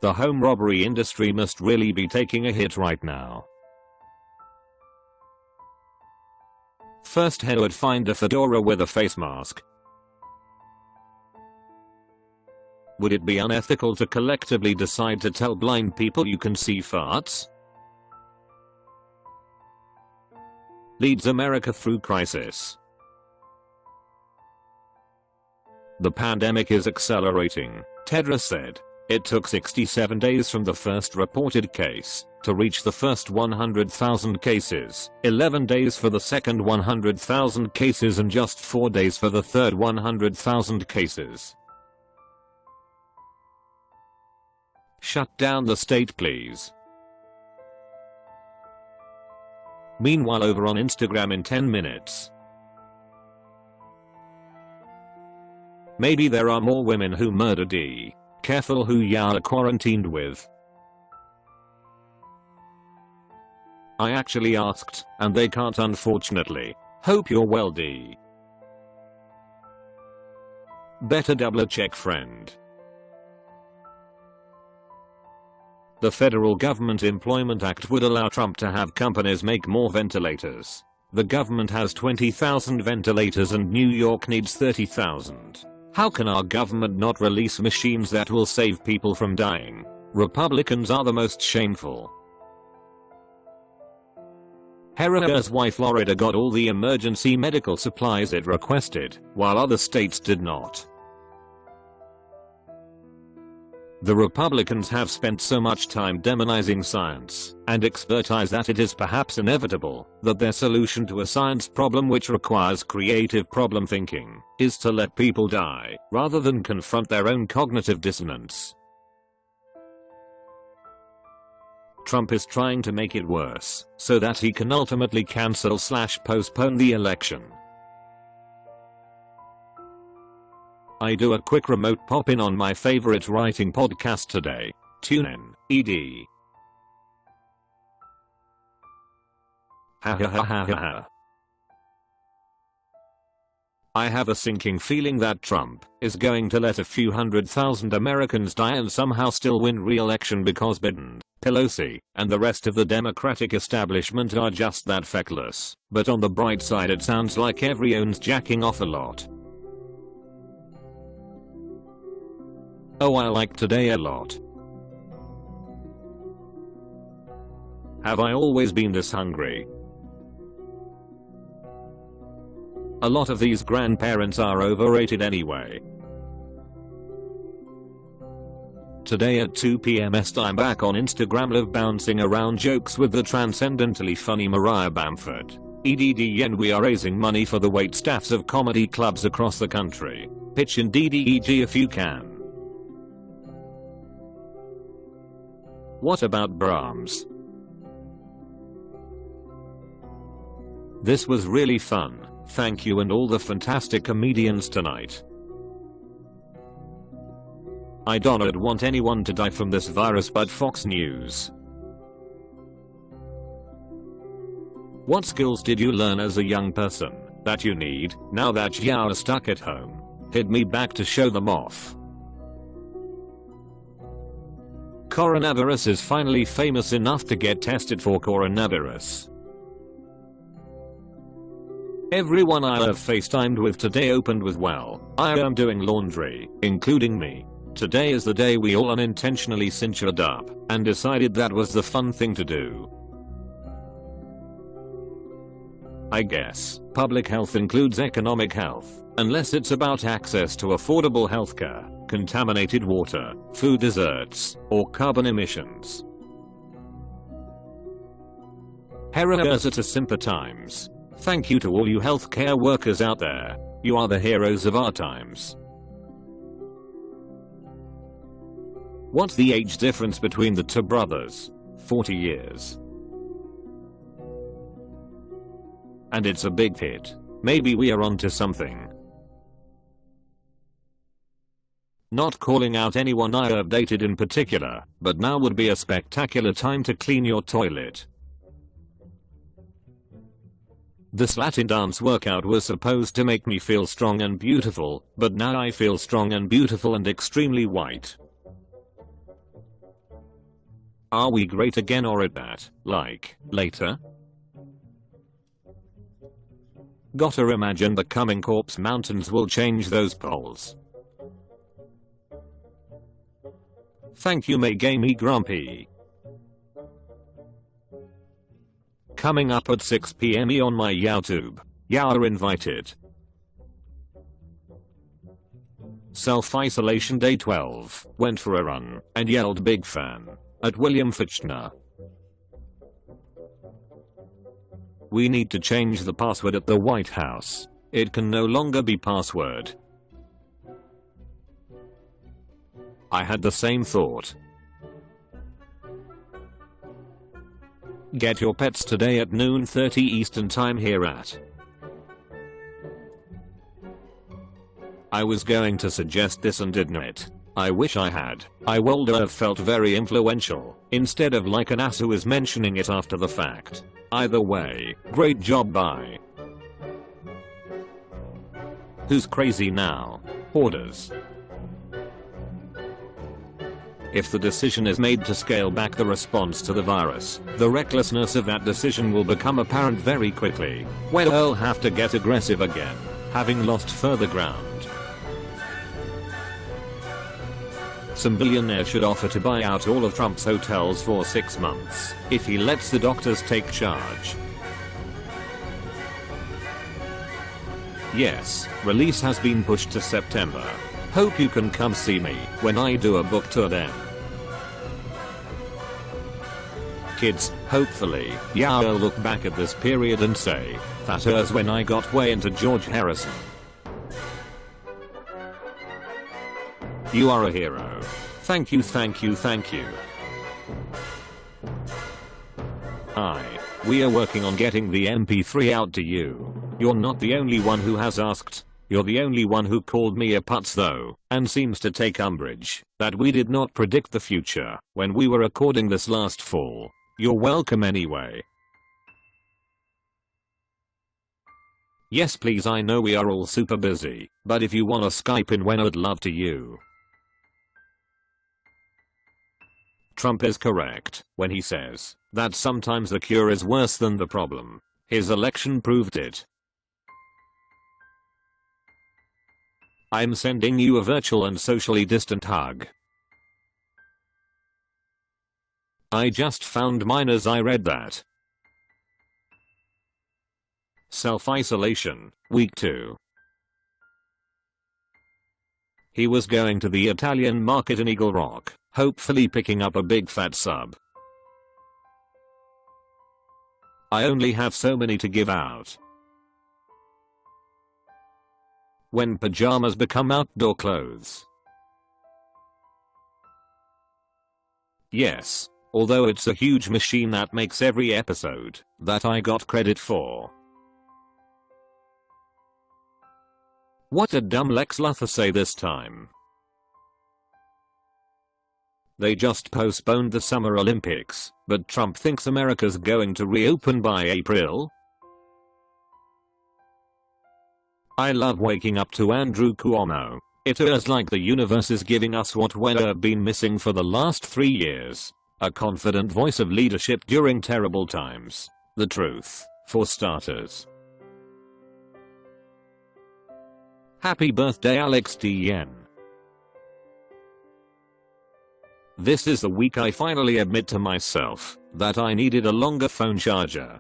The home robbery industry must really be taking a hit right now. First, who would find a fedora with a face mask? Would it be unethical to collectively decide to tell blind people you can see farts? Leads America through crisis. The pandemic is accelerating, Tedros said. It took 67 days from the first reported case to reach the first 100,000 cases, 11 days for the second 100,000 cases, and just 4 days for the third 100,000 cases. Shut down the state, please. Meanwhile, over on Instagram in 10 minutes. Maybe there are more women who murder D. Careful who you are quarantined with. I actually asked, and they can't unfortunately. Hope you're well, D. Better double check, friend. The Federal Government Employment Act would allow Trump to have companies make more ventilators. The government has 20,000 ventilators and New York needs 30,000. How can our government not release machines that will save people from dying? Republicans are the most shameful. Herrera's wife Florida got all the emergency medical supplies it requested, while other states did not. The Republicans have spent so much time demonizing science and expertise that it is perhaps inevitable that their solution to a science problem which requires creative problem thinking is to let people die rather than confront their own cognitive dissonance. Trump is trying to make it worse so that he can ultimately cancel/postpone the election. I do a quick remote pop-in on my favorite writing podcast today. Tune in, ed. Ha ha ha ha ha ha. I have a sinking feeling that Trump is going to let a few 100,000 Americans die and somehow still win re-election because Biden, Pelosi, and the rest of the Democratic establishment are just that feckless. But on the bright side, it sounds like everyone's jacking off a lot. Oh, I like today a lot. Have I always been this hungry? A lot of these grandparents are overrated anyway. Today at 2 p.m. Est, I'm back on Instagram live bouncing around jokes with the transcendentally funny Mariah Bamford. EDDN, we are raising money for the waitstaffs of comedy clubs across the country. Pitch in DDEG if you can. What about Brahms? This was really fun. Thank you and all the fantastic comedians tonight. I don't want anyone to die from this virus, but Fox News. What skills did you learn as a young person that you need now that you're stuck at home? Hit me back to show them off. Coronavirus is finally famous enough to get tested for coronavirus. Everyone I have FaceTimed with today opened with, well, I am doing laundry, including me. Today is the day we all unintentionally cinchered up and decided that was the fun thing to do. I guess public health includes economic health, unless it's about access to affordable healthcare, contaminated water, food deserts, or carbon emissions. Heroes to simper times. Thank you to all you healthcare workers out there. You are the heroes of our times. What's the age difference between the two brothers? 40 years. And it's a big hit. Maybe we are onto something. Not calling out anyone I have dated in particular, but now would be a spectacular time to clean your toilet. This Latin dance workout was supposed to make me feel strong and beautiful, but now I feel strong and beautiful and extremely white. Are we great again or at that, like, later? Gotta imagine the coming corpse mountains will change those polls. Thank you May Gamey Grumpy. Coming up at 6 PM on my YouTube. You're invited. Self-isolation day 12. Went for a run and yelled big fan at William Fichtner. We need to change the password at the White House. It can no longer be password. I had the same thought. Get your pets today at noon 30 Eastern time here at. I was going to suggest this and didn't it. I wish I had. I would have felt very influential, instead of like an ass who is mentioning it after the fact. Either way, great job bye. Who's crazy now? Hoarders. If the decision is made to scale back the response to the virus, the recklessness of that decision will become apparent very quickly. Well, I'll have to get aggressive again, having lost further ground. Some billionaire should offer to buy out all of Trump's hotels for 6 months, if he lets the doctors take charge. Yes, release has been pushed to September. Hope you can come see me when I do a book tour then. Kids, hopefully, you'll look back at this period and say, that was when I got way into George Harrison. You are a hero. Thank you, thank you, thank you. We are working on getting the MP3 out to you. You're not the only one who has asked. You're the only one who called me a putz though, and seems to take umbrage that we did not predict the future when we were recording this last fall. You're welcome anyway. Yes please, I know we are all super busy, but if you wanna Skype in when I'd love to you. Trump is correct when he says that sometimes the cure is worse than the problem. His election proved it. I'm sending you a virtual and socially distant hug. I just found mine as I read that. Self-isolation, week 2. He was going to the Italian market in Eagle Rock, hopefully picking up a big fat sub. I only have so many to give out. When pajamas become outdoor clothes. Yes, although it's a huge machine that makes every episode that I got credit for. What did dumb Lex Luthor say this time? They just postponed the Summer Olympics, but Trump thinks America's going to reopen by April? I love waking up to Andrew Cuomo. It is like the universe is giving us what we've been missing for the last 3 years. A confident voice of leadership during terrible times. The truth, for starters. Happy birthday Alex DN. This is the week I finally admit to myself that I needed a longer phone charger.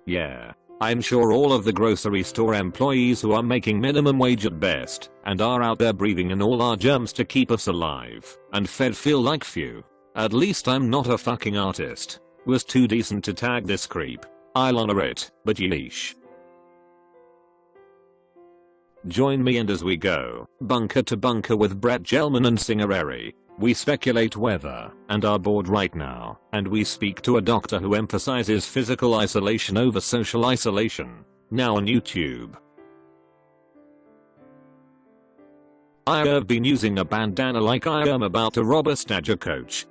Yeah. I'm sure all of the grocery store employees who are making minimum wage at best and are out there breathing in all our germs to keep us alive and fed feel like few. At least I'm not a fucking artist. Was too decent to tag this creep. I'll honor it, but yeesh. Join me and as we go bunker to bunker with Brett Gelman and Singer Eri. We speculate weather and are bored right now, and we speak to a doctor who emphasizes physical isolation over social isolation. Now on YouTube. I have been using a bandana like I am about to rob a stagecoach.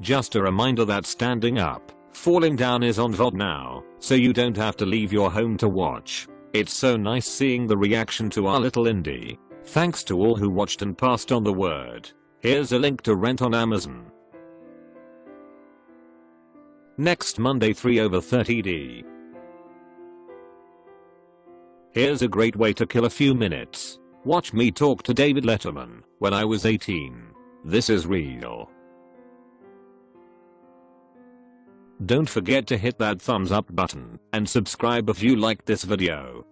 Just a reminder that standing up, falling down is on VOD now, so you don't have to leave your home to watch. It's so nice seeing the reaction to our little indie. Thanks to all who watched and passed on the word. Here's a link to rent on Amazon. Next Monday 3/30D. Here's a great way to kill a few minutes. Watch me talk to David Letterman when I was 18. This is real. Don't forget to hit that thumbs up button and subscribe if you liked this video.